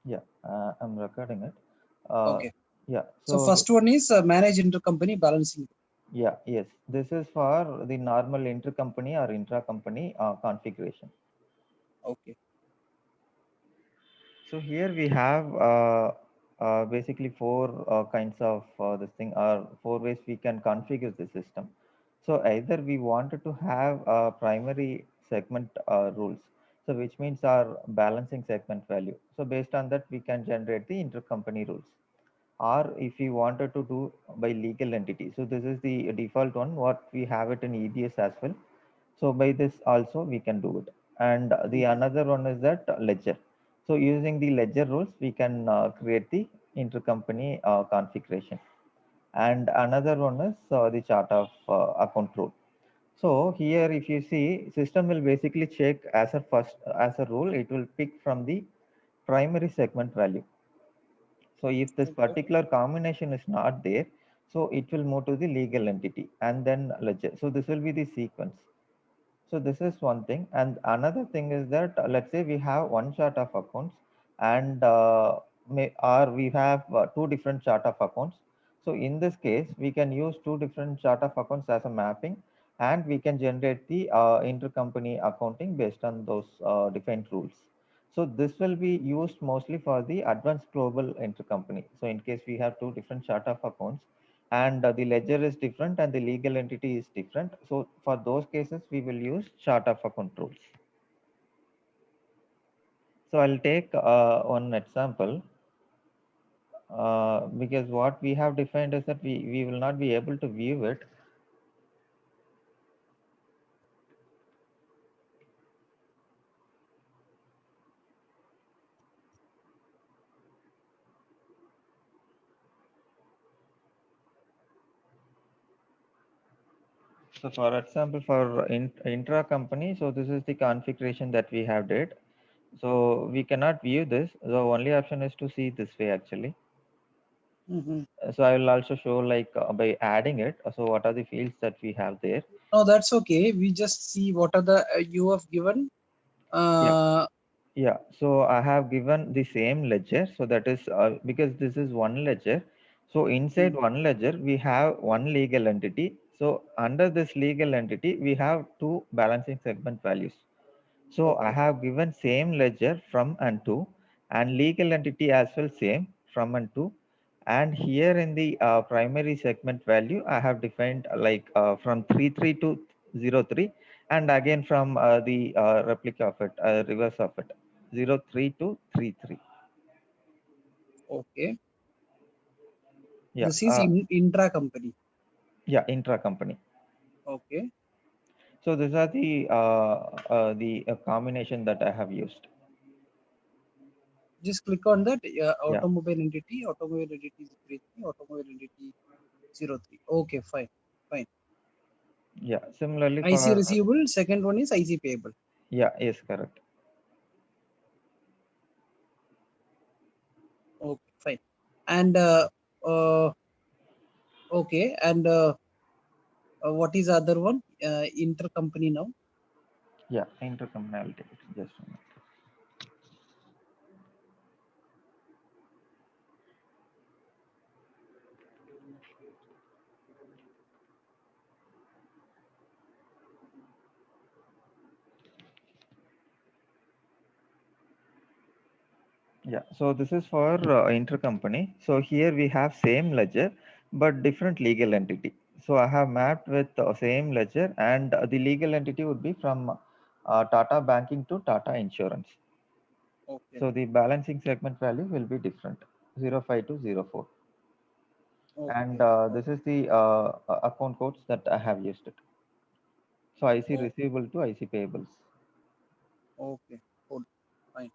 Yeah, I'm recording it. Uh, Okay. yeah, So so first one is manage intercompany balancing. yeah, yes, this is for the normal intercompany or intra-company configuration. Okay. So here we have basically four kinds of this thing, or four ways we can configure the system. So either we wanted to have primary segment rules, so which means our balancing segment value. So based on that, we can generate the intercompany rules. Or if we wanted to do by legal entity, so this is the default one, what we have it in EBS as well. So by this also we can do it. And the Okay. another one is that ledger. So using the ledger rules, we can create the intercompany configuration. And another one is the chart of account rule. So here, if you see, system will basically check as a first as a rule, it will pick from the primary segment value. So if this Okay. particular combination is not there, so it will move to the legal entity and then ledger. So this will be the sequence. So this is one thing. And another thing is that let's say we have one chart of accounts and or we have two different chart of accounts. So in this case, we can use two different chart of accounts as a mapping, and we can generate the intercompany accounting based on those defined rules. So this will be used mostly for the advanced global intercompany. So in case we have two different chart of accounts, and the ledger is different and the legal entity is different. So for those cases, we will use chart of account rules. So I'll take one example because what we have defined is that we will not be able to view it. So for example, for intra company, so this is the configuration that we have did. So we cannot view this. The only option is to see this way actually. Mm-hmm. So I will also show like by adding it. So what are the fields that we have there? No, that's okay. We just see what are the you have given. Yeah. Uh, Yeah, so I have given the same ledger. So that is because this is one ledger. So inside mm, one ledger, we have one legal entity. So under this legal entity, we have two balancing segment values. So I okay. have given same ledger from and to, and legal entity as well same from and to. And here in the primary segment value, I have defined like from 33 to 03, and again from the replica of it, reverse of it, 03 to 33. Okay. Yeah, This is intra company. yeah, intra company. Okay. So these are the combination that I have used. Just click on that Yeah, automobile entity. Automobile entity is 33. Automobile entity 03. Okay. Fine. Fine. yeah. Similarly IC for receivable. Second one is IC payable. yeah, yes, correct. Okay. Fine. And uh, okay. And what is the other one? Intercompany now. Yeah, intercompany. I'll take it. Just a minute. Yeah, so this is for intercompany. So here we have same ledger, but different legal entity. So I have mapped with same ledger, and the legal entity would be from Tata Banking to Tata Insurance. Okay. So the balancing segment value will be different, 05 to 04. And Okay. this is the account codes that I have used it. So IC Oh, receivable to IC payables. okay. Good. Fine.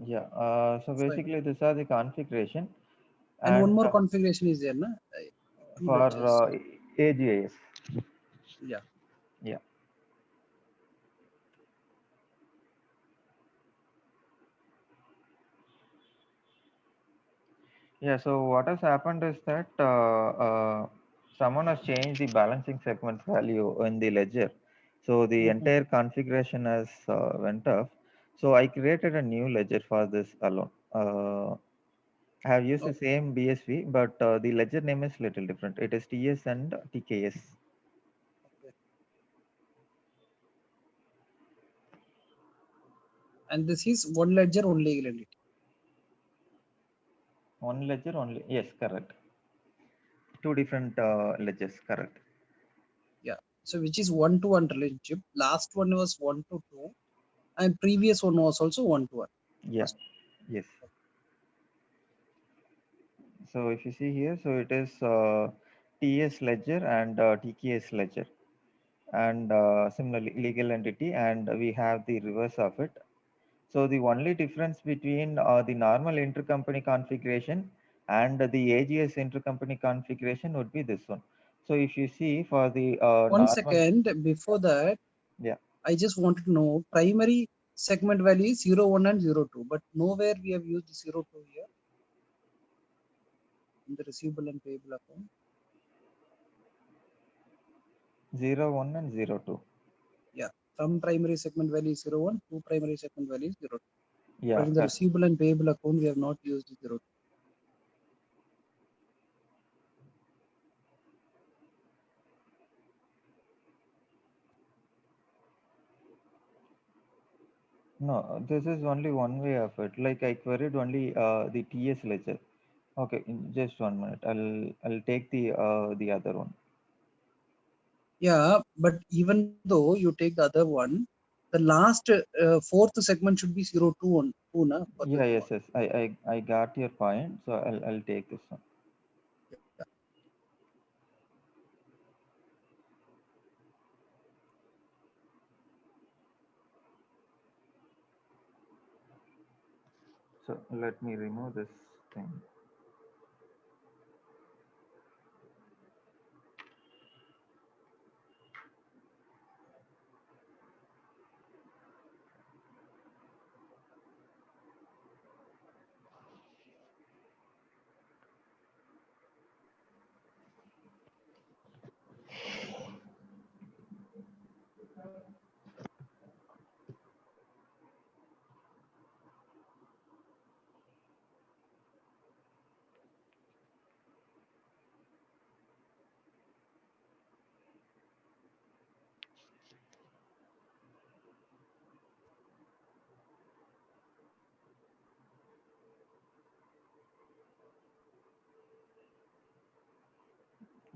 Yeah, so Fine. basically these are the configuration. And one And more configuration is there, na? Two for ledgers. AGIS. Yeah. Yeah. Yeah, so what has happened is that someone has changed the balancing segment value in the ledger. So the entire configuration has went off. So I created a new ledger for this alone. I have used the same BSV, but the ledger name is little different. It is TS and TKS. And this is one ledger, one legal entity. One ledger only. Yes, correct. Two different ledgers, correct. Yeah. So which is 1-to-1 relationship. Last one was 1-to-2, and previous one was also 1-to-1. Yeah. Yes. So if you see here, so it is TS ledger and TKS ledger, and similarly legal entity, and we have the reverse of it. So the only difference between the normal intercompany configuration and the AGS intercompany configuration would be this one. So if you see for the 1 normal, second before that, yeah, I just wanted to know primary segment value is 01 and 02, but nowhere we have used 02 here in the receivable and payable account. 01 and 02. Yeah, from primary segment value is 01, to primary segment value is 02. Yeah, But in the receivable and payable account, we have not used 02. no, this is only one way of it. Like I queried only the TS ledger. Okay, just 1 minute. I'll take the other one. Yeah, but even though you take the other one, the last fourth segment should be 02 on 2 na, for the Yeah, new yes, one. yes. I got your point. So I'll take this one. Yeah. So let me remove this thing.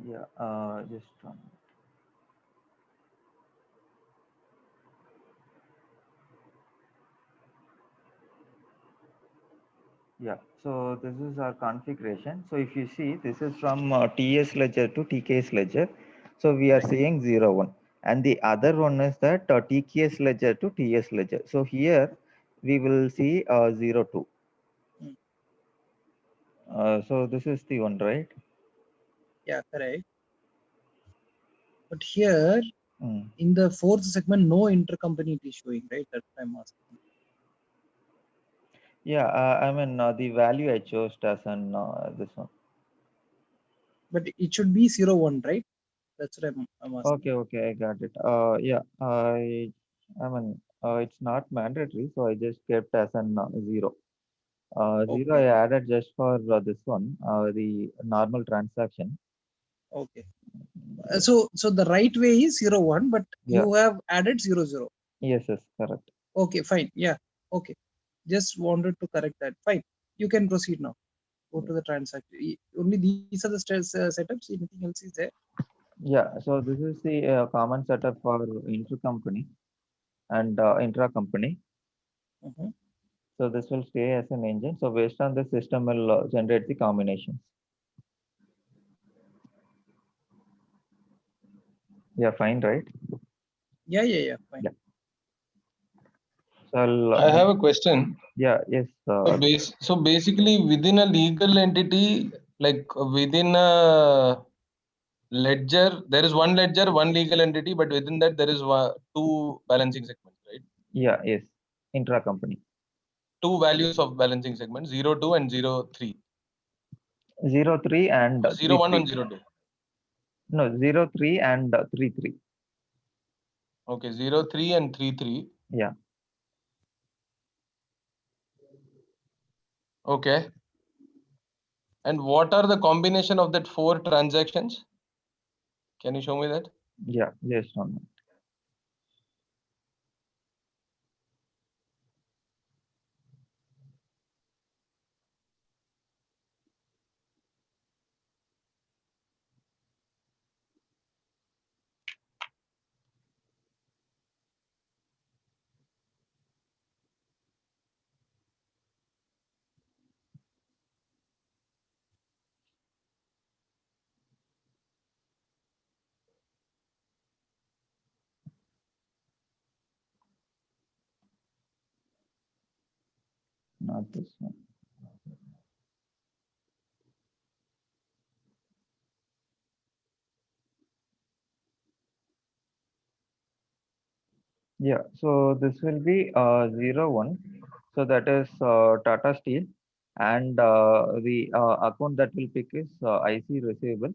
Yeah, just one. Yeah, so this is our configuration. So if you see, this is from TS ledger to TKS ledger. So we are saying 01. And the other one is that TKS ledger to TS ledger. So here we will see 02. Mm. So this is the one, right? Yeah, correct. But here Mm. in the fourth segment, no intercompany is showing, right? That's why I'm asking. Yeah, I mean the value I chose as an this one. But it should be 01, right? That's what I'm asking. Okay, I got it. Yeah, I mean it's not mandatory, so I just kept as an 0. Zero I Okay, added just for this one, the normal transaction. okay. So the right way is 01, but Yeah, you have added 00. yes, yes, correct. Okay, fine. Yeah, okay. Just wanted to correct that. Fine. You can proceed now. Go to the transaction. Only these are the setups. Anything else is there? Yeah, so this is the common setup for intercompany and intra-company. Mhm. So this will stay as an engine. So based on the system will generate the combinations. Yeah, fine, right? Yeah, fine. Yeah. So I'll, I have a question. yeah, yes. So basically, within a legal entity, like within a ledger, there is one ledger, one legal entity, but within that there is two balancing segments, right? Yeah, yes. Intra-company. Two values of balancing segments, 02 and 03. 03 and Or 01 33. and 02. No, 03 and 33. Okay, 03 and 33. Yeah. Okay. And what are the combination of that 4 transactions? Can you show me that? Yeah. Yes. No. No. Not this one. Yeah. So this will be 01. So that is Tata Steel, and the account that will pick is IC receivable,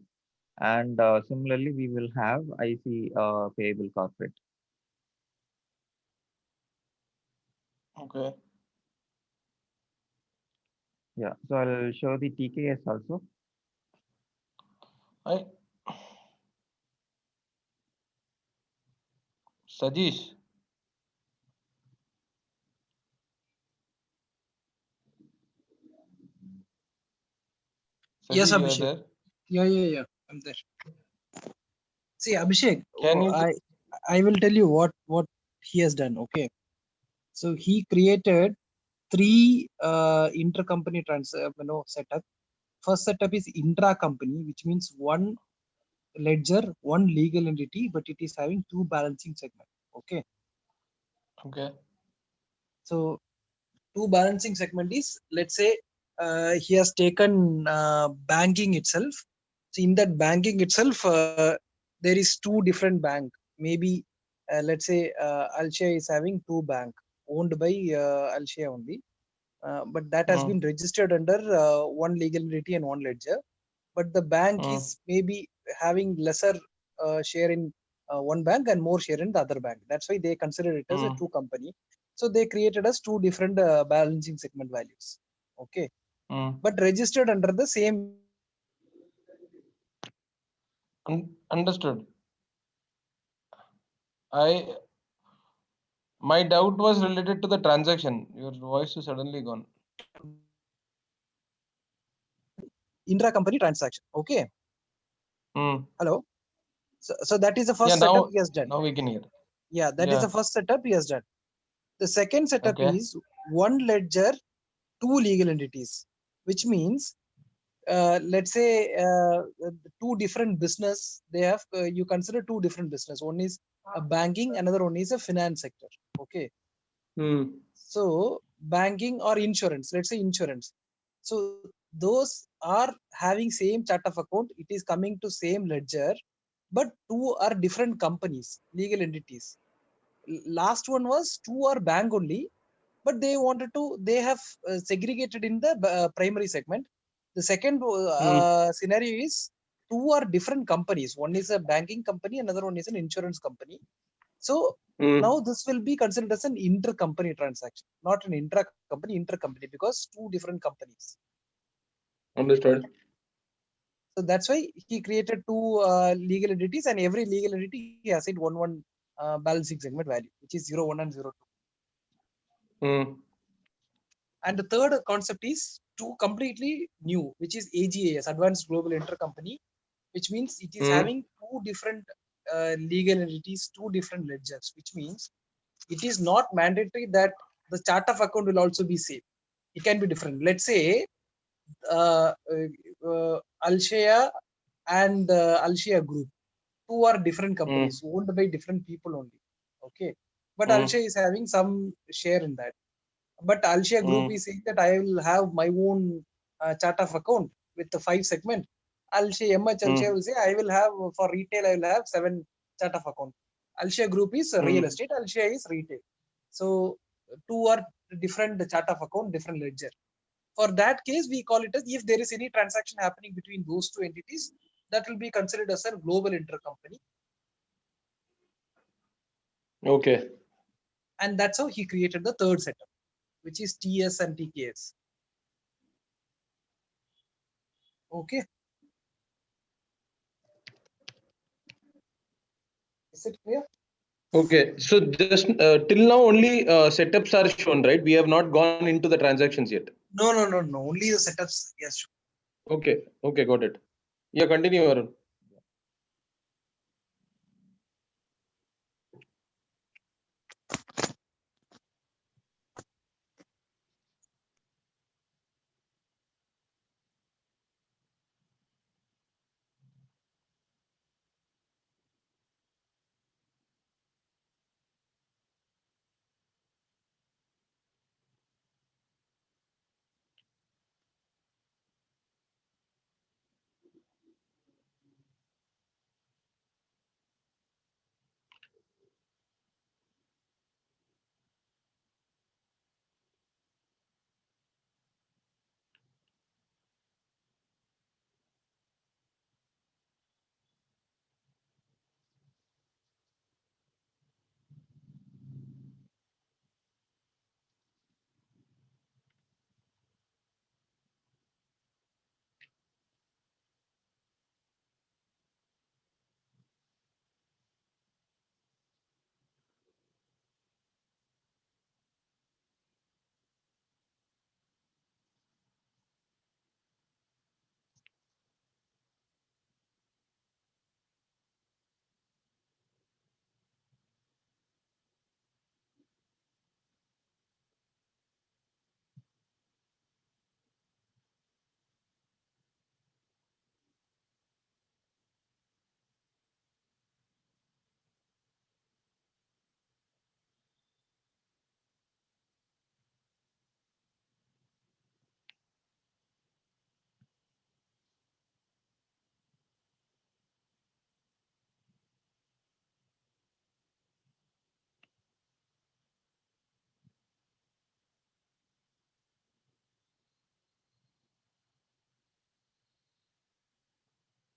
and similarly we will have IC payable corporate. Okay. Yeah. So I'll show the TKS also. I Sajesh. Yes, Saji, you are Abhishek. there? Yeah. I'm there. See, Abhishek, Can you? I will tell you what he has done. Okay, so he created 3 intercompany setup. First setup is intra-company, which means one ledger, one legal entity, but it is having 2 balancing segment. Okay, Okay. so 2 balancing segment is, let's say, he has taken banking itself. So in that banking itself, there is 2 different bank. Maybe let's say Alshia is having 2 bank owned by Alshia only, but that has Mm, been registered under one legal entity and one ledger. But the bank mm, is maybe having lesser share in one bank and more share in the other bank. That's why they consider it as a mm, 2 company. So they created as 2 different balancing segment values. Okay, mm. but registered under the same legal entity. Understood. I My doubt was related to the transaction. Your voice is suddenly gone. Intra-company transaction. Okay. Mm. Hello. So that is the Yeah, first setup he has done. now we can hear. Yeah, that is Yeah. the first setup he has done. The second setup Okay. is one ledger, 2 legal entities, which means let's say 2 different business. They have you consider 2 different business. One is a banking, another one is a finance sector. Okay. Mm. So banking or insurance, let's say insurance. So those are having same chart of account. It is coming to same ledger, but 2 are different companies, legal entities. Last one was 2 are bank only, but they have segregated in the primary segment. The second scenario is 2 are different companies. One is a banking company, another one is an insurance company. So now Mm. this will be considered as an intercompany transaction, not an intra-company, intercompany, because 2 different companies. Understood. So that's why he created 2 legal entities, and every legal entity he assigned one balancing segment value, which is 01 and 02. Mm. And the third concept is 2 completely new, which is AGAS, Advanced Global Intercompany, which means it is Mm. having 2 different legal entities, 2 different ledgers, which means it is not mandatory that the chart of account will also be same. It can be different. Let's say Alshaya and Alshaya Group, 2 are different Mm. companies owned by different people only. Okay, but Mm. Alshaya is having some share in that. But Alshaya Group Mm. is saying that I will have my own chart of account with the 5 segment. MH Alshaya Mm. will say I will have for retail, I will have 7 chart of account. Alshaya Group is real Mm. estate, Alshaya is retail. So 2 are different chart of account, different ledger. For that case, we call it as, if there is any transaction happening between those 2 entities, that will be considered as a global intercompany. Okay. And that's how he created the third setup, which is TS and TKS. Okay. Is it clear? Okay. So just till now only setups are shown, right? We have not gone into the transactions yet. No. Only the setups. Yes. Okay. Okay. Got it. Yeah. Continue, Arun.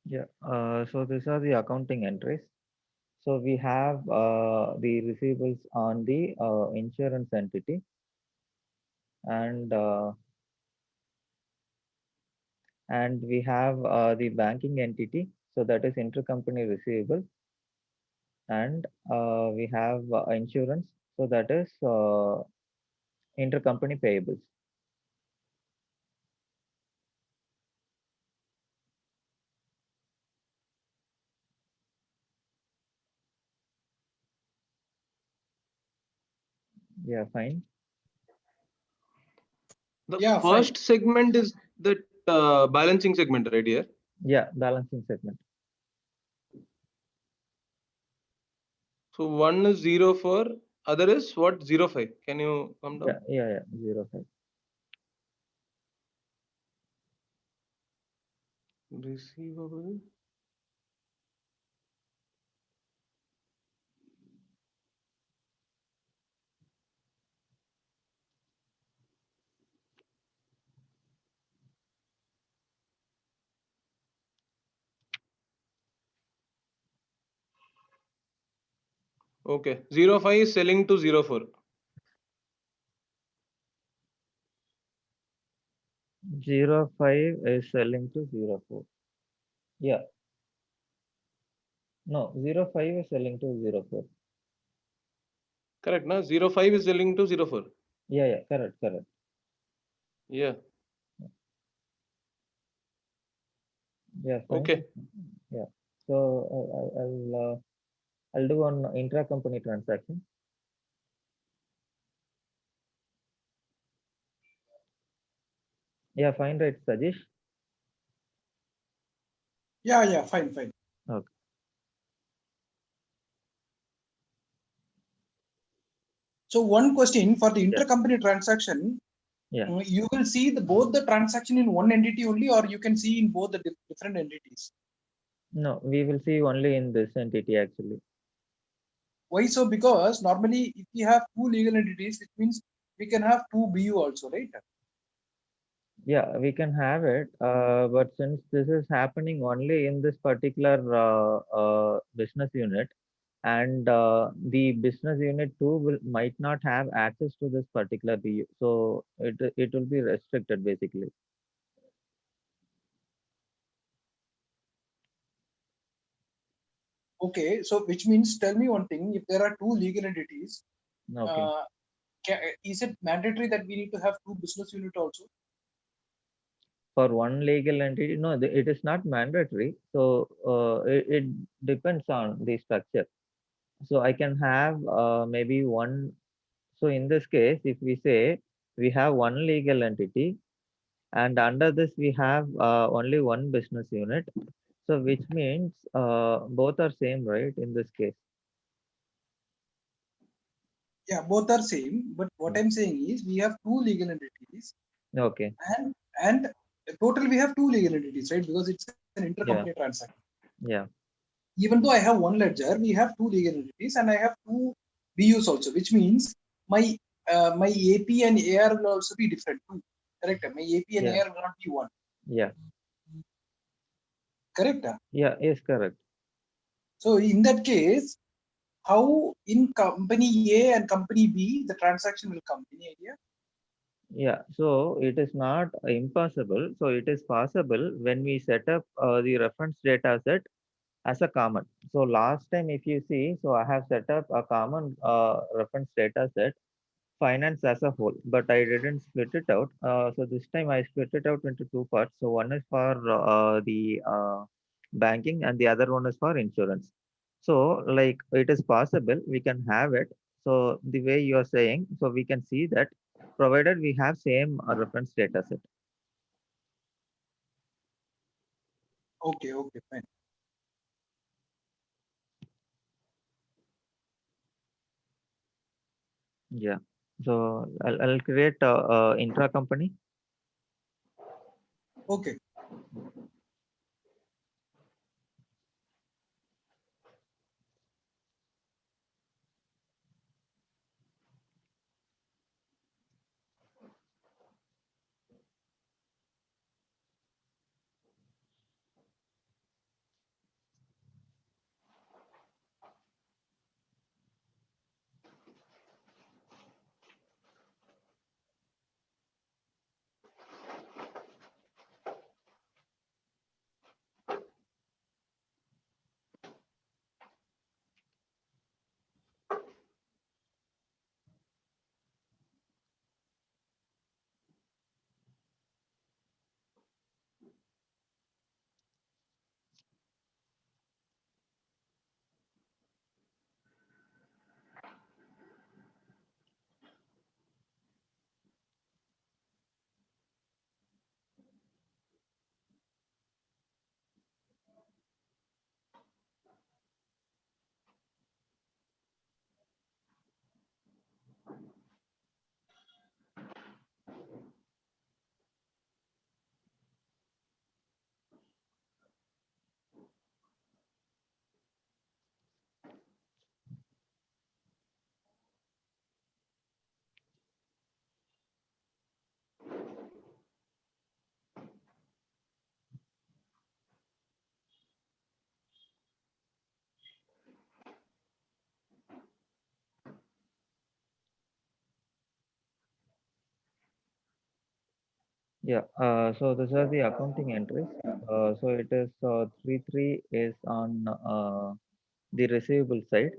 Yeah. So these are the accounting entries. So we have the receivables on the insurance entity, and we have the banking entity. So that is intercompany receivable, and we have insurance. So that is intercompany payables. Yeah, fine. The Yeah, first segment is the balancing segment, right here. Yeah, balancing segment. So one is 04, other is what? 05. Can you come down? Yeah, 05. Receivable. Okay. 05 is selling to 04. 05 is selling to 04. Yeah. No, 05 is selling to 04. Correct, na? 05 is selling to 04. Yeah, correct. Yeah. Yeah, fine. Okay. Yeah. So I'll do on intra-company transaction. Yeah, fine, right, Sajesh? Yeah, fine. Okay. So one question for the intercompany transaction, Yeah. you will see both the transaction in one entity only, or you can see in both the different entities. No, we will see only in this entity actually. Why so? Because normally if we have two legal entities, it means we can have two BU also, right? Yeah, we can have it, but since this is happening only in this particular business unit, and the business unit too might not have access to this particular BU. So it will be restricted basically. Okay, so which means, tell me one thing: if there are two legal entities, Okay. uh, is it mandatory that we need to have two business unit also? For one legal entity, no, it is not mandatory. So it depends on the structure. So I can have maybe one. So in this case, if we say we have one legal entity, and under this we have only one business unit, so which means both are same, right? In this case. Yeah, both are same. But what I'm saying is, we have two legal entities, Okay. and total we have two legal entities, right? Because it's an intercompany Yeah. transaction. Yeah. Even though I have one ledger, we have two legal entities, and I have two BUs also, which means my my AP and AR will also be different too. Correct? My AP and Yeah. AR will not be one. Yeah. Correct? Yeah. Yes, correct. So in that case, how in company A and company B the transaction will come? Any idea? Yeah, so it is not impossible. So it is possible when we set up the reference data set as a common. So last time, if you see, so I have set up a common reference data set, finance as a whole, but I didn't split it out. So this time I split it out into two parts. So one is for the banking and the other one is for insurance. So like it is possible we can have it. So the way you are saying, so we can see that provided we have same reference data set. Okay, okay, fine. Yeah. So I'll create intra company. Okay. Yeah. So these are the accounting entries. So it is 3 is on the receivable side,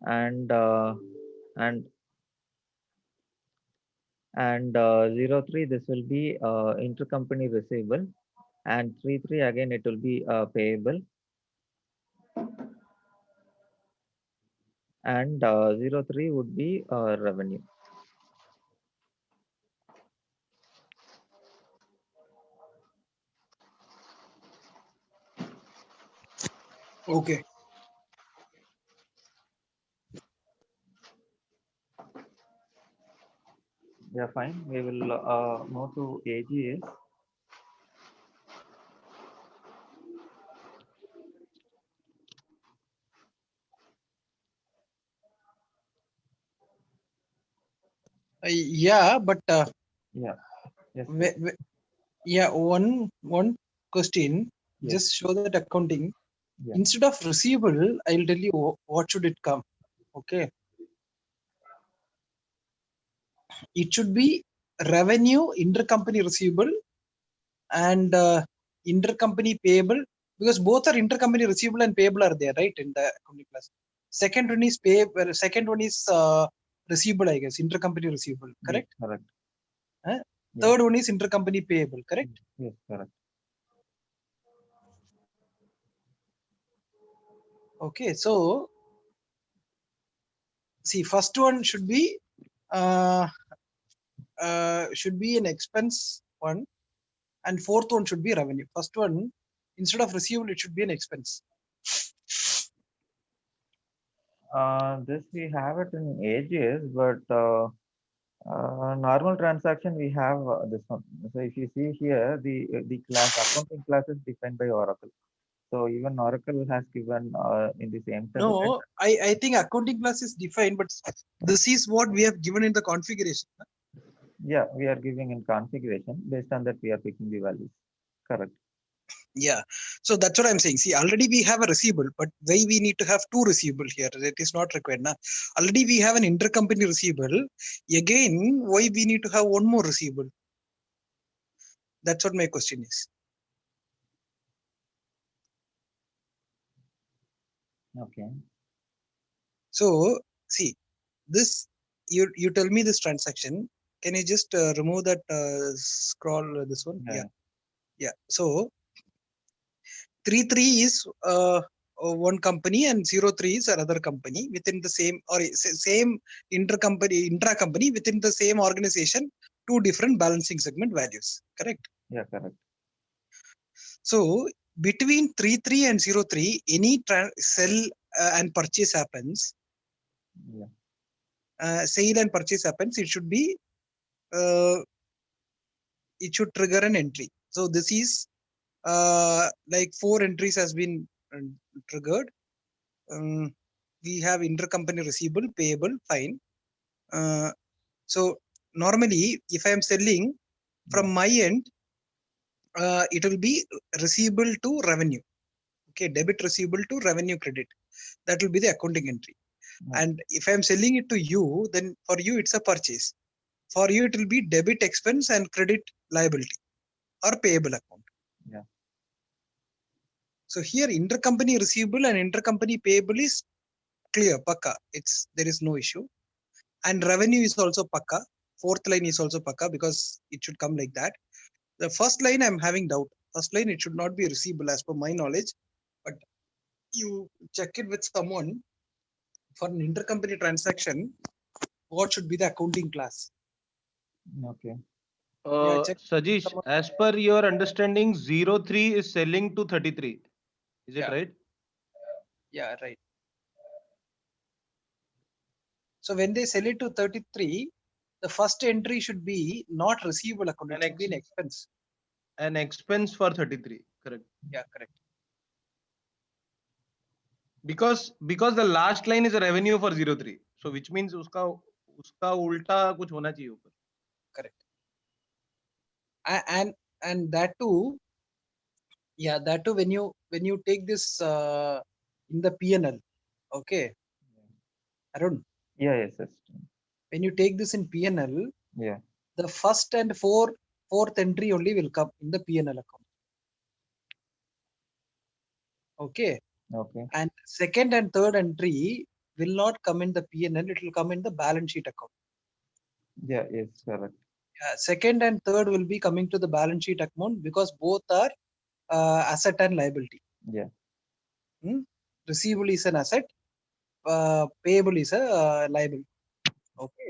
and and 03 this will be intercompany receivable, and 33 again it will be payable, and 03 would be revenue. Okay. Yeah, fine. We will move to AGS. Yeah, but Yeah. Yes, please. yeah, one question. Yes. Just show that accounting. Yeah. Instead of receivable, I'll tell you what should it come. Okay. It should be revenue, intercompany receivable, and intercompany payable, because both are intercompany receivable and payable are there, right, in the accounting class. Second one is receivable, I guess, intercompany receivable, correct? Yes, correct. Huh? Yeah. Third one is intercompany payable, correct? Yes, correct. Okay, so see, first one should be an expense one, and fourth one should be revenue. First one, instead of receivable, it should be an expense. This we have it in ages, but normal transaction we have this one. So if you see here, the class accounting class is defined by Oracle. So even Oracle has given in the same template. No, I think accounting class is defined, but this is what we have given in the configuration. Yeah, we are giving in configuration. Based on that, we are picking the values. Correct. Yeah, so that's what I'm saying. See, already we have a receivable, but why we need to have two receivable here? That is not required. Now, already we have an intercompany receivable. Again, why we need to have one more receivable? That's what my question is. Okay. So, see, this you tell me this transaction. Can you just remove that scroll? This one, Yeah. yeah. So 33 is one company and 03 is another company within the same or same intra-company within the same organization, two different balancing segment values, correct? Yeah, correct. So between 33 and 03, any sell and purchase happens, Yeah. sale and purchase happens, uh, it should trigger an entry. So this is like 4 entries has been triggered. We have intercompany receivable, payable, fine. So normally, if I am selling from my end, it will be receivable to revenue. Okay, debit receivable to revenue credit. That will be the accounting entry. Yeah. And if I am selling it to you, then for you it's a purchase. For you it will be debit expense and credit liability or payable account. Yeah. So here intercompany receivable and intercompany payable is clear, pakka. There is no issue. And revenue is also pakka. Fourth line is also pakka because it should come like that. The first line I'm having doubt. First line it should not be receivable as per my knowledge, but you check it with someone for an intercompany transaction. What should be the accounting class? Okay. Yeah, check with Sajish, someone. as per your understanding, 03 is selling to 33. Is it Yeah. right? Yeah, right. So when they sell it to 33, the first entry should be not receivable account. It should be an expense. An expense for 33. Correct. Yeah, correct. Because the last line is a revenue for 03. So which means uska ulta kuch hona chahiye upar. Correct. And that too, yeah, that too when you take this in the PNL, okay, Arun, Yeah, yes, yes. when you take this in PNL, Yeah. the first and fourth entry only will come in the PNL account. Okay. Okay. And second and third entry will not come in the PNL, it will come in the balance sheet account. Yeah, yes, correct. Second and third will be coming to the balance sheet account because both are asset and liability. Yeah. Receivable is an asset, payable is a liability. Okay.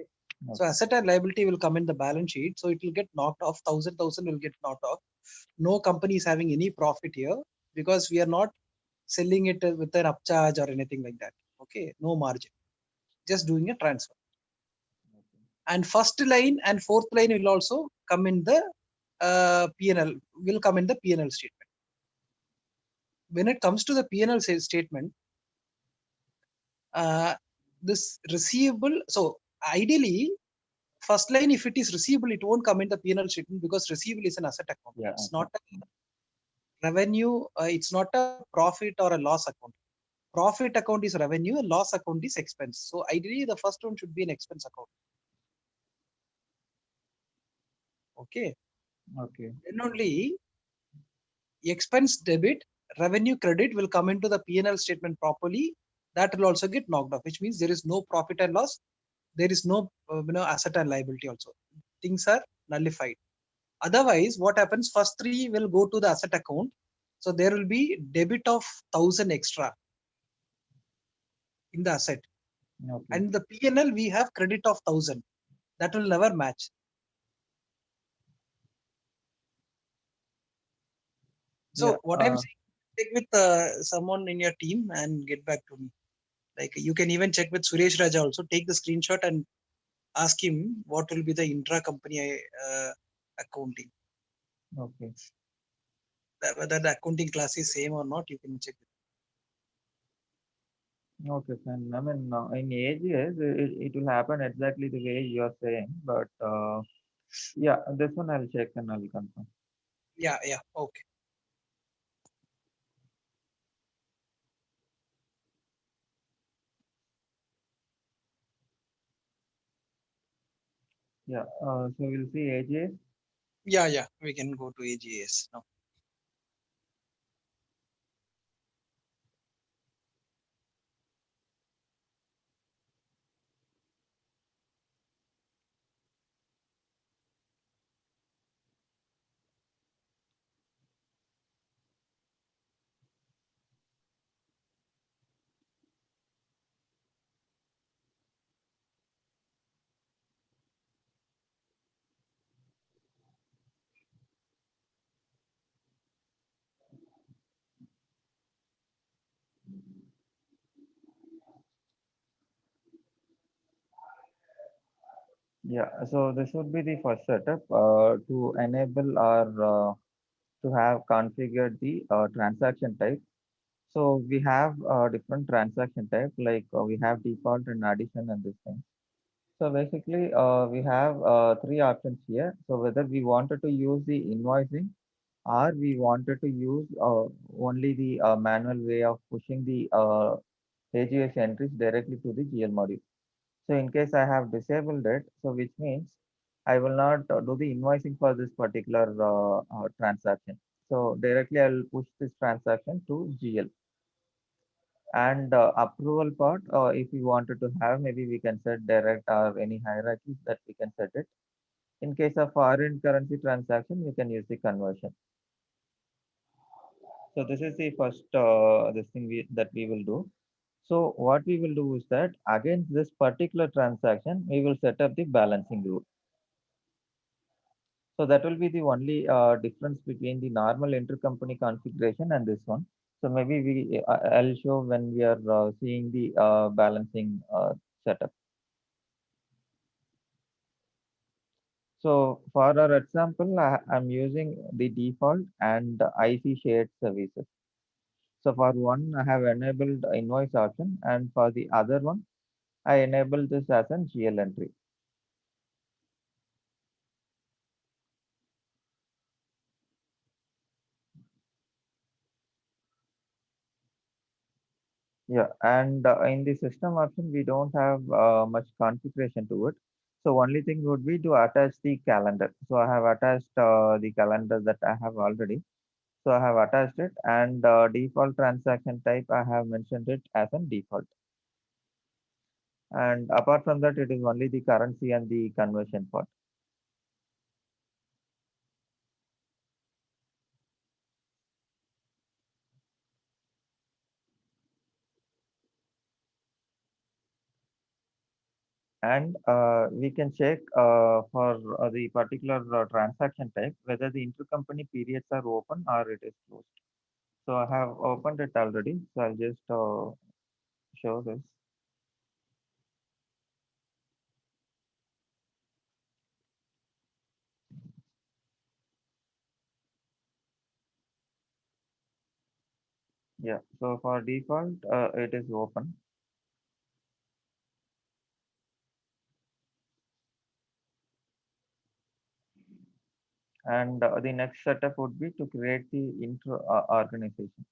So asset and liability will come in the balance sheet. So it will get knocked off. 1,000 will get knocked off. No company is having any profit here because we are not selling it with an upcharge or anything like that. Okay. No margin. Just doing a transfer. And first line and fourth line will also come in the PNL, will come in the PNL statement. When it comes to the PNL statement, this receivable, so ideally, first line, if it is receivable, it won't come in the PNL statement because receivable is an asset account. Yeah. It's not revenue, it's not a profit or a loss account. Profit account is revenue, loss account is expense. So ideally, the first one should be an expense account. Okay. Okay. Then only expense debit, revenue credit will come into the P&L statement properly. That will also get knocked off, which means there is no profit and loss. There is no asset and liability also. Things are nullified. Otherwise, what happens? First three will go to the asset account. So there will be debit of 1,000 extra in the asset. Okay. And the P&L we have credit of 1,000. That will never match. Yeah. So what I'm saying, check with someone in your team and get back to me. Like you can even check with Suresh Raja also. Take the screenshot and ask him what will be the intra-company accounting. Okay. Whether the accounting class is same or not, you can check. Okay, fine. I mean, in ages, it will happen exactly the way you are saying, but yeah, this one I'll check and I'll confirm. Yeah, yeah, okay. Yeah, so we'll see ages. Yeah, yeah, we can go to AGS now. Yeah, so this would be the first setup to enable or to have configured the transaction type. So we have different transaction type, like we have default and addition and this thing. So basically, we have three options here. So whether we wanted to use the invoicing or we wanted to use only the manual way of pushing the AGS entries directly to the GL module. So in case I have disabled it, so which means I will not do the invoicing for this particular transaction. So directly I will push this transaction to GL. And approval part, if we wanted to have, maybe we can set direct or any hierarchies that we can set it. In case of foreign currency transaction, we can use the conversion. So this is the first this thing that we will do. So what we will do is that against this particular transaction, we will set up the balancing rule. So that will be the only difference between the normal intercompany configuration and this one. So maybe I'll show when we are seeing the balancing setup. So for our example, I'm using the default and IC shared services. So for one, I have enabled invoice option, and for the other one, I enabled this as an GL entry. Yeah, and in the system option, we don't have much configuration to it. So only thing would be to attach the calendar. So I have attached the calendar that I have already. So I have attached it, and default transaction type, I have mentioned it as a default. And apart from that, it is only the currency and the conversion part. And we can check for the particular transaction type whether the intercompany periods are open or it is closed. So I have opened it already. So I'll just show this. Yeah. So for default, it is open. And the next setup would be to create the intro organization.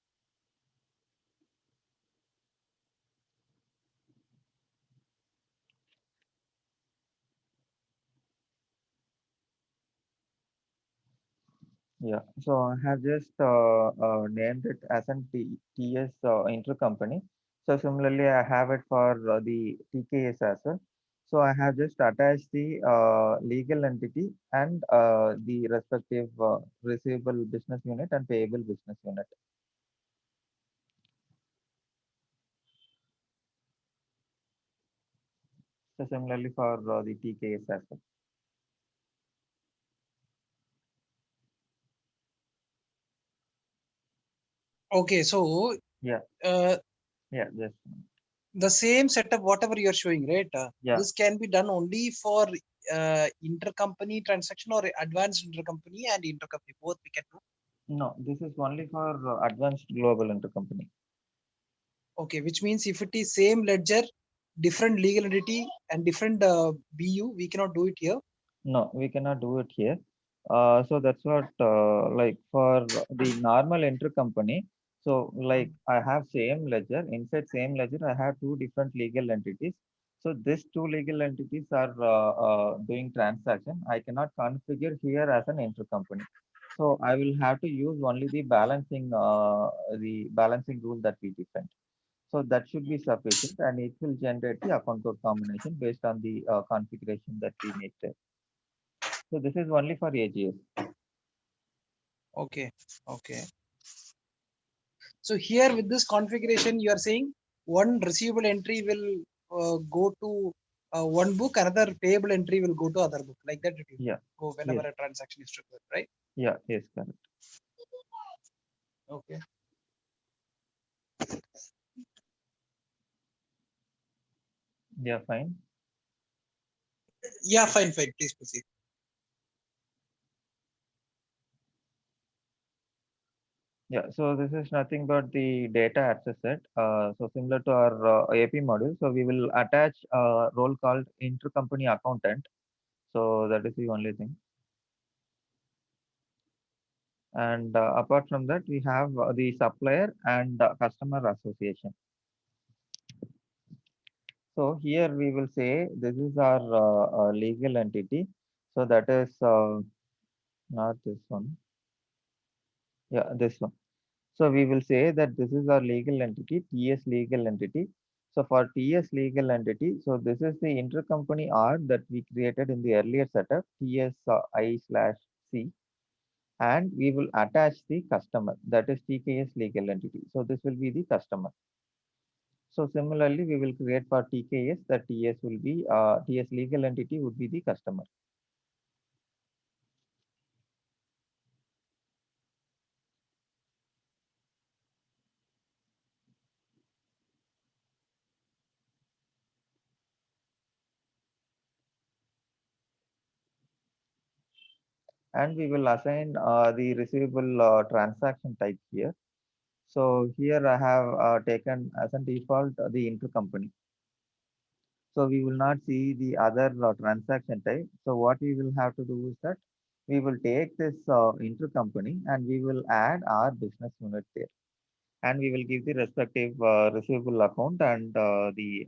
Yeah, so I have just named it as an TS intercompany. So similarly, I have it for the TKS as well. So I have just attached the legal entity and the respective receivable business unit and payable business unit. So similarly for the TKS as well. Okay, so Yeah, uh, yeah, just the same setup, whatever you're showing, right? yeah. This can be done only for intercompany transaction or advanced intercompany and intercompany. Both we can do. No, this is only for advanced global intercompany. Okay, which means if it is same ledger, different legal entity and different BU, we cannot do it here. No, we cannot do it here. So that's what like for the normal intercompany. So like I have same ledger. Inside same ledger, I have two different legal entities. So these two legal entities are doing transaction. I cannot configure here as an intercompany. So I will have to use only the balancing rule that we defined. So that should be sufficient, and it will generate the account code combination based on the configuration that we make there. So this is only for AGS. Okay, okay. So here with this configuration, you are saying one receivable entry will go to one book, another payable entry will go to other book. Like that it will Yeah. go whenever Yes. a transaction is triggered, right? Yeah. Yes. Correct. Okay. Yeah. Fine. Yeah, fine, fine. Please proceed. Yeah. So this is nothing but the data access set. So similar to our AP module. So we will attach a role called intercompany accountant. So that is the only thing. And apart from that, we have the supplier and customer association. So here we will say this is our legal entity. So that is not this one. Yeah, this one. So we will say that this is our legal entity, TS legal entity. So for TS legal entity, so this is the intercompany R that we created in the earlier setup, TS I/C, and we will attach the customer, that is TKS legal entity. So this will be the customer. So similarly, we will create for TKS that TS will be TS legal entity would be the customer. And we will assign the receivable transaction type here. So here I have taken as a default the intercompany. So we will not see the other transaction type. So what we will have to do is that we will take this intercompany and we will add our business unit there. And we will give the respective receivable account and the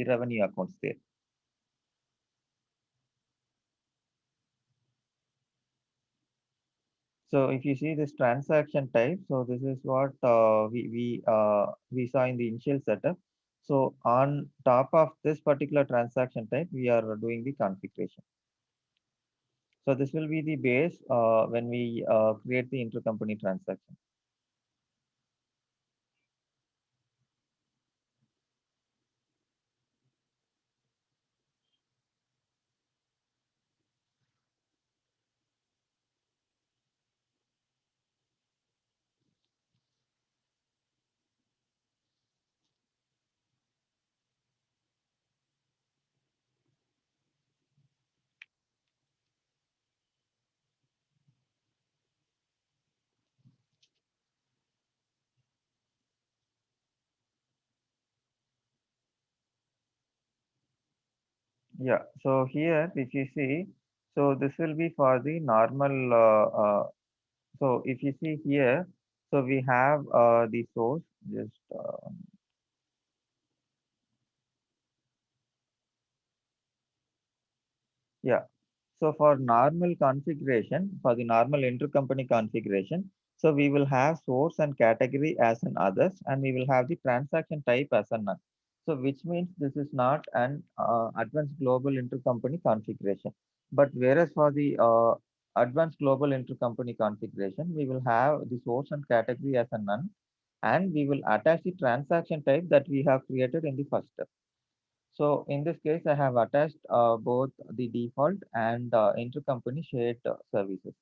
revenue accounts there. So if you see this transaction type, so this is what we saw in the initial setup. So on top of this particular transaction type, we are doing the configuration. So this will be the base when we create the intercompany transaction. Yeah. So here, if you see, So this will be for the normal. So if you see here, so we have the source. Just yeah. So for normal configuration, for the normal intercompany configuration, so we will have source and category as an others, and we will have the transaction type as a none. So which means this is not an advanced global intercompany configuration. But whereas for the advanced global intercompany configuration, we will have the source and category as a none, and we will attach the transaction type that we have created in the first step. So in this case, I have attached both the default and intercompany shared services.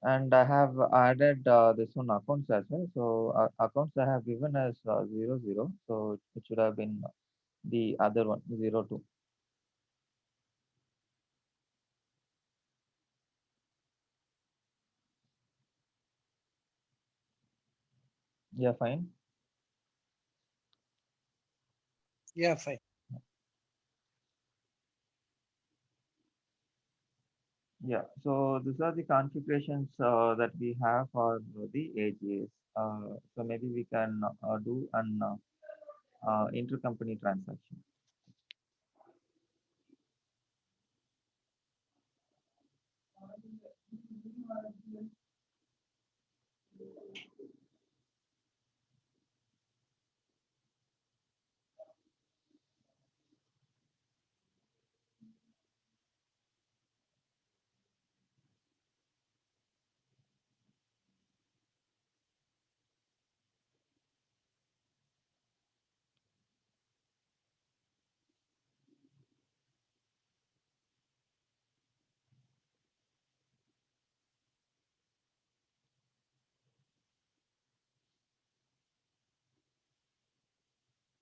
And I have added this one accounts as well. So accounts I have given as 00. So it should have been the other one 02. Yeah, fine. Yeah, fine. Yeah. So these are the configurations that we have for the AGS. So maybe we can do an intercompany transaction.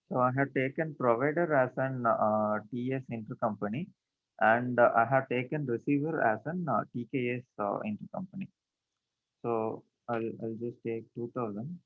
So I have taken provider as an TS intercompany, and I have taken receiver as an TKS intercompany. So I'll just take 2000.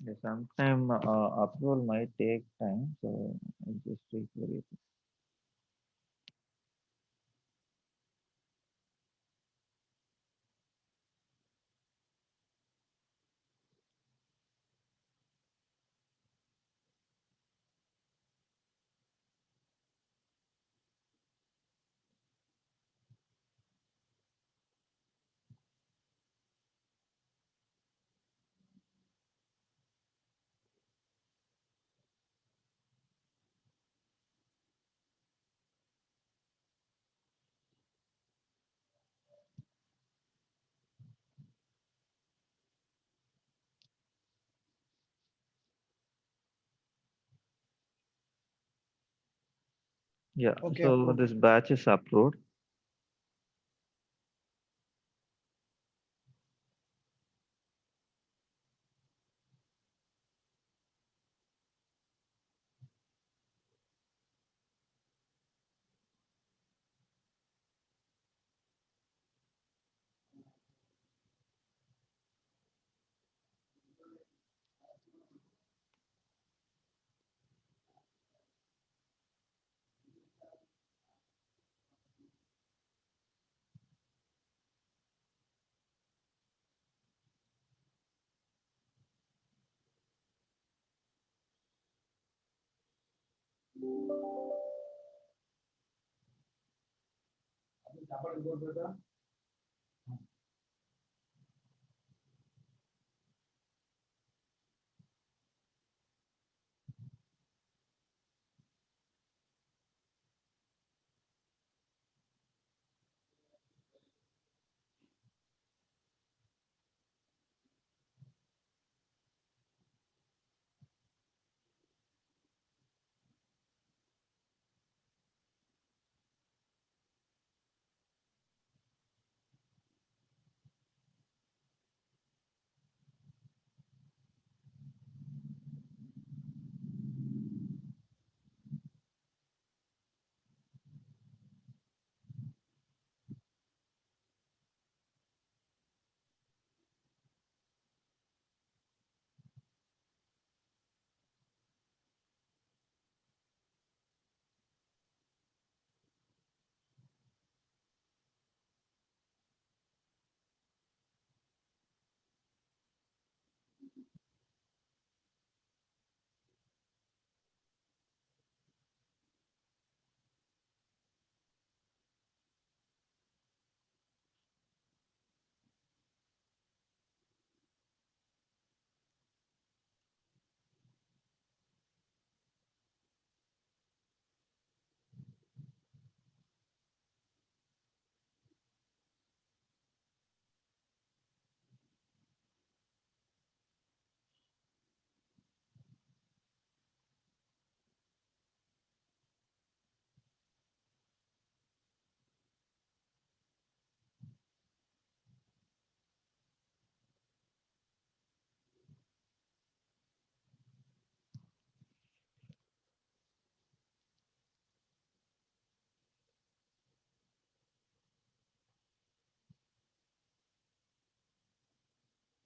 Yeah, sometime approval might take time, so I'll just require it. Yeah, Okay, so approved. this batch is approved.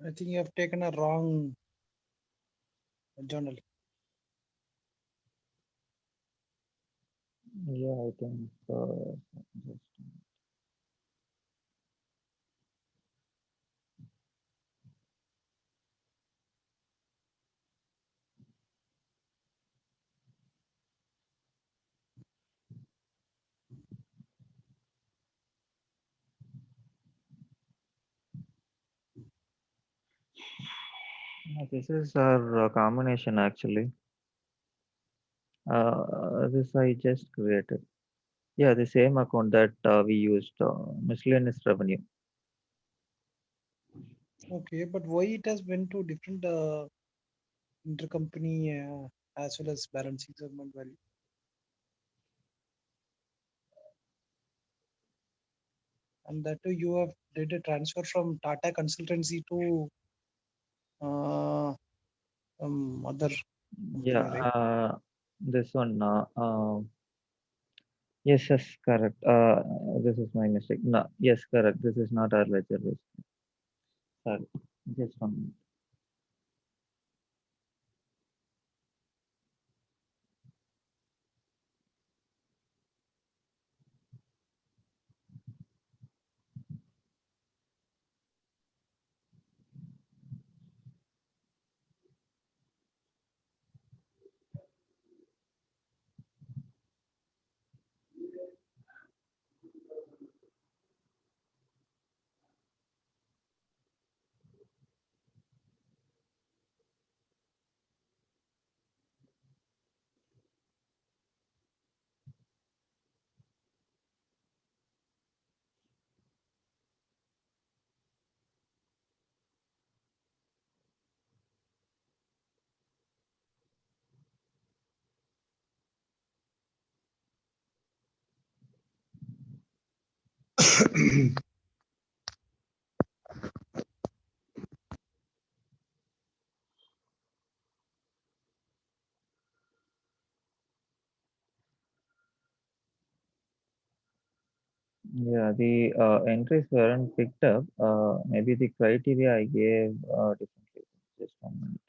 I think you have taken a wrong journal. Yeah, I think just this is our combination actually. This I just created. Yeah, the same account that we used, miscellaneous revenue. Okay, but why it has went to different intercompany as well as balancing segment value? And that too, you have did a transfer from Tata Consultancy to uh, other Yeah, company, right? this one. Yes, yes, correct. This is my mistake. No, yes, correct. This is not our ledger list. Sorry, just 1 minute. Yeah, the entries weren't picked up. Maybe the criteria I gave differently. Just 1 minute.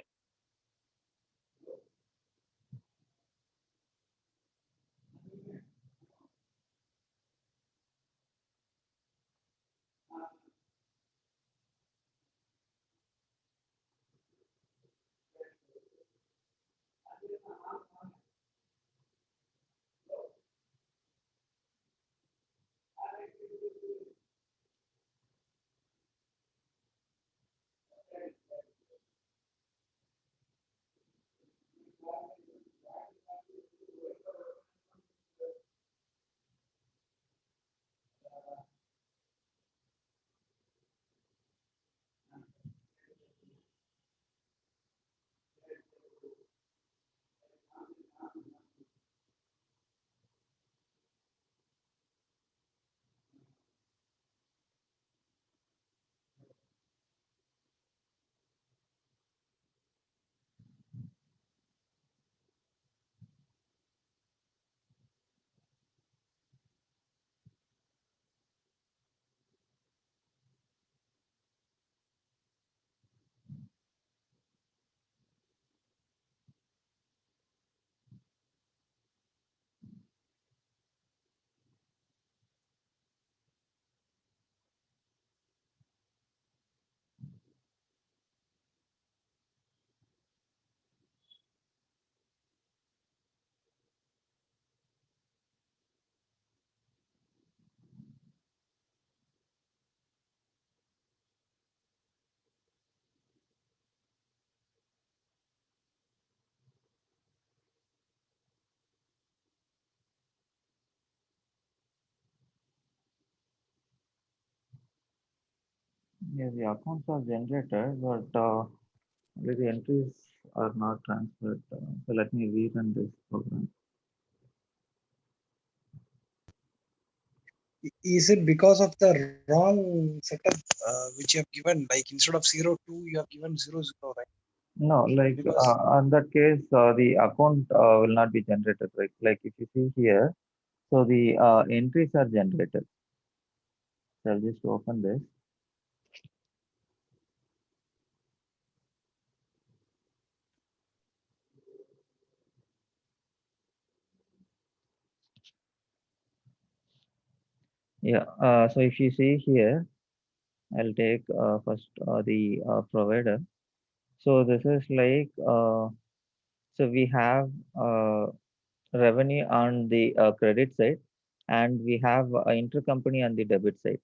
Yeah, the accounts are generated, but the entries are not transferred. So let me rerun this program. Is it because of the wrong setup which you have given? Like instead of 02, you have given 00, right? No, like Because on that case, the account will not be generated, right? Like if you see here, so the entries are generated. So I'll just open this. Yeah, so if you see here, I'll take first the provider. So this is like, so we have revenue on the credit side, and we have intercompany on the debit side.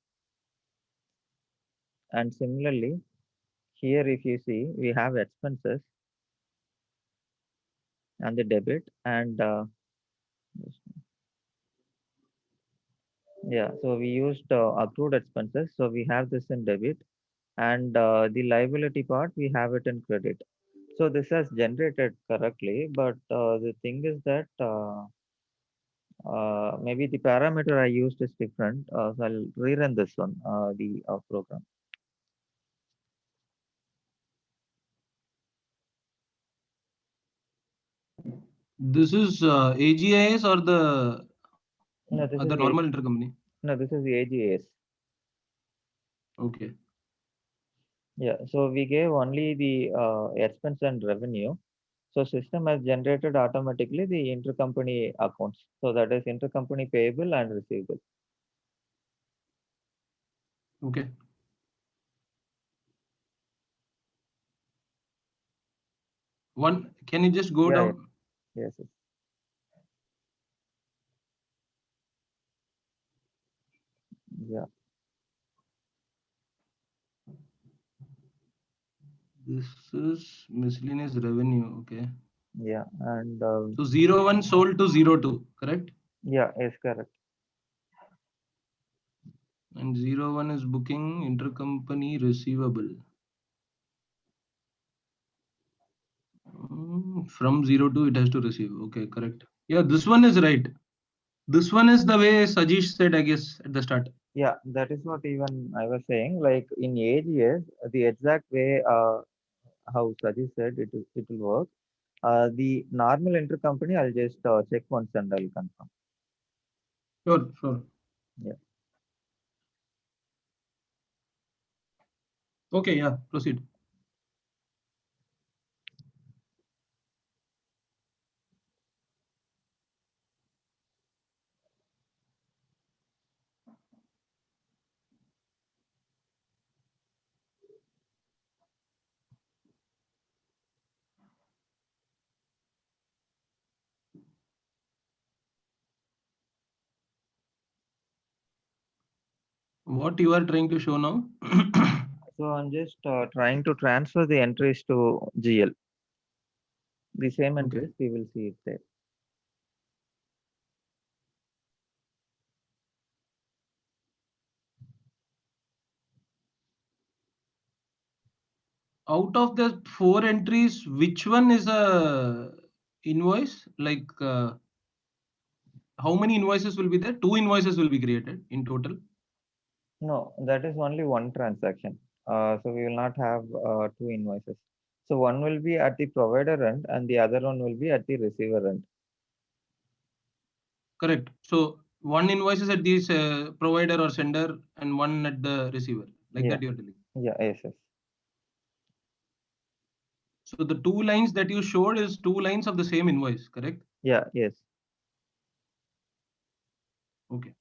And similarly, here if you see, we have expenses on the debit, and yeah, so we used accrued expenses. So we have this in debit, and the liability part, we have it in credit. So this has generated correctly, but the thing is that maybe the parameter I used is different. So I'll rerun this one, the program. This is AGIS or the No, this other is normal intercompany? no, this is the AGAS. Okay. Yeah, so we gave only the expense and revenue. So system has generated automatically the intercompany accounts. So that is intercompany payable and receivable. Okay. One, can you just go Yeah, down? yes, yes. Yeah, This is miscellaneous revenue. Okay. yeah, and So 01 sold to 02, correct? yeah, is correct. And 01 is booking intercompany receivable. From 02 it has to receive. Okay, correct. Yeah, this one is right. This one is the way Sajesh said, I guess, at the start. Yeah, that is what even I was saying. Like in AGS, the exact way how Saji said it will work. The normal intercompany, I'll just check once and I'll confirm. Sure, sure. Yeah. Okay, yeah, proceed. What you are trying to show now? So I'm just trying to transfer the entries to GL. The same Okay. entries, we will see it there. Out of the 4 entries, which one is a invoice? Like how many invoices will be there? 2 invoices will be created in total. No, that is only one transaction. So we will not have two invoices. So one will be at the provider end and the other one will be at the receiver end. Correct. So one invoice is at this provider or sender and one at the receiver. Like Yeah, that you're telling. yeah, yes, yes. So the 2 lines that you showed is 2 lines of the same invoice, correct? Yeah, yes. Okay.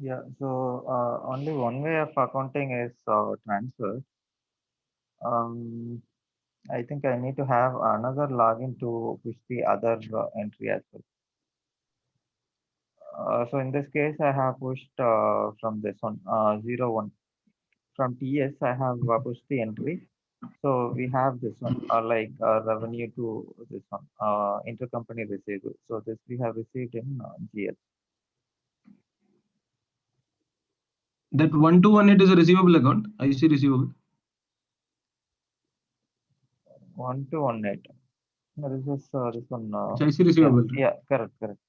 Yeah, so only one way of accounting is transfer. Um, I think I need to have another login to push the other entry as well. So in this case, I have pushed from this one, 01. From TS, I have pushed the entry. So we have this one, like revenue to this one, intercompany receivable. So this we have received in GL. That 1218 is a receivable account. I see receivable. 1218. No, this one. It's I see Yeah, receivable. yeah, correct, correct.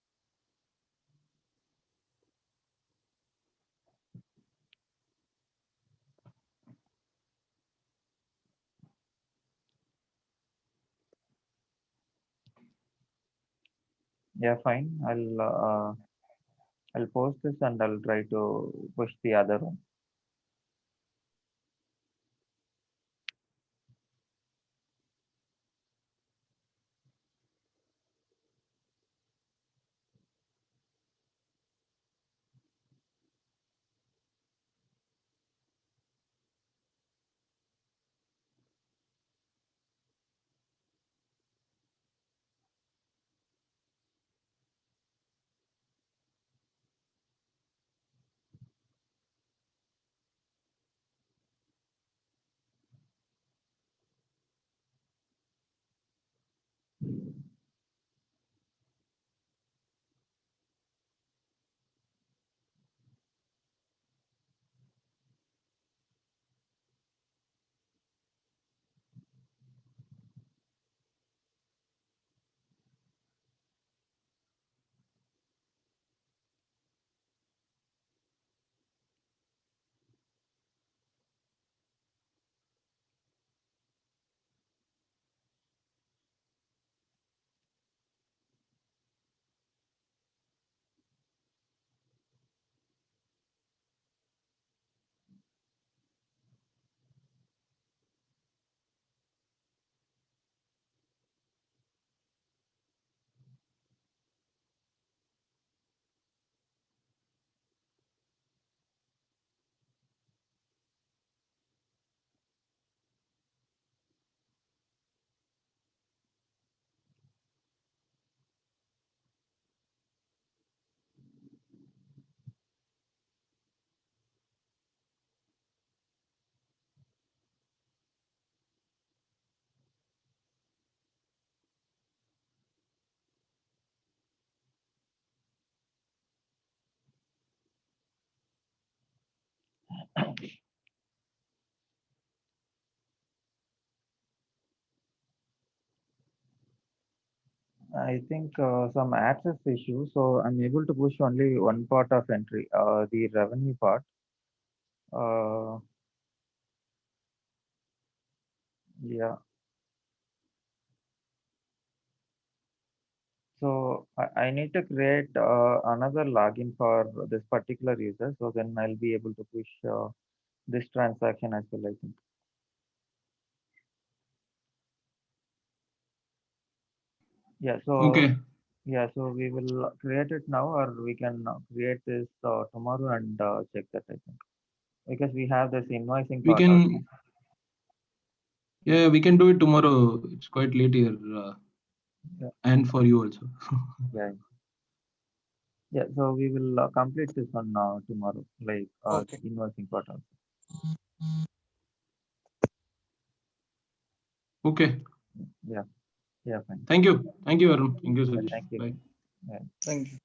Yeah, fine. I'll post this and I'll try to push the other one. I think some access issue. So I'm able to push only one part of entry, the revenue part. Uh, yeah. So I need to create another login for this particular user. So then I'll be able to push this transaction as well, I think. Yeah. So Okay, yeah. So we will create it now, or we can create this tomorrow and check that, I think, because we have this invoicing we part also. can, yeah, we can do it tomorrow. It's quite late here, Yeah. and for you also. Yeah. Yeah, so we will complete this one tomorrow, like Okay. invoicing part also. Okay, Yeah, yeah, fine. thank you, Arun. Thank you, Yeah, Satish. thank you. Bye. Yeah. Thank you.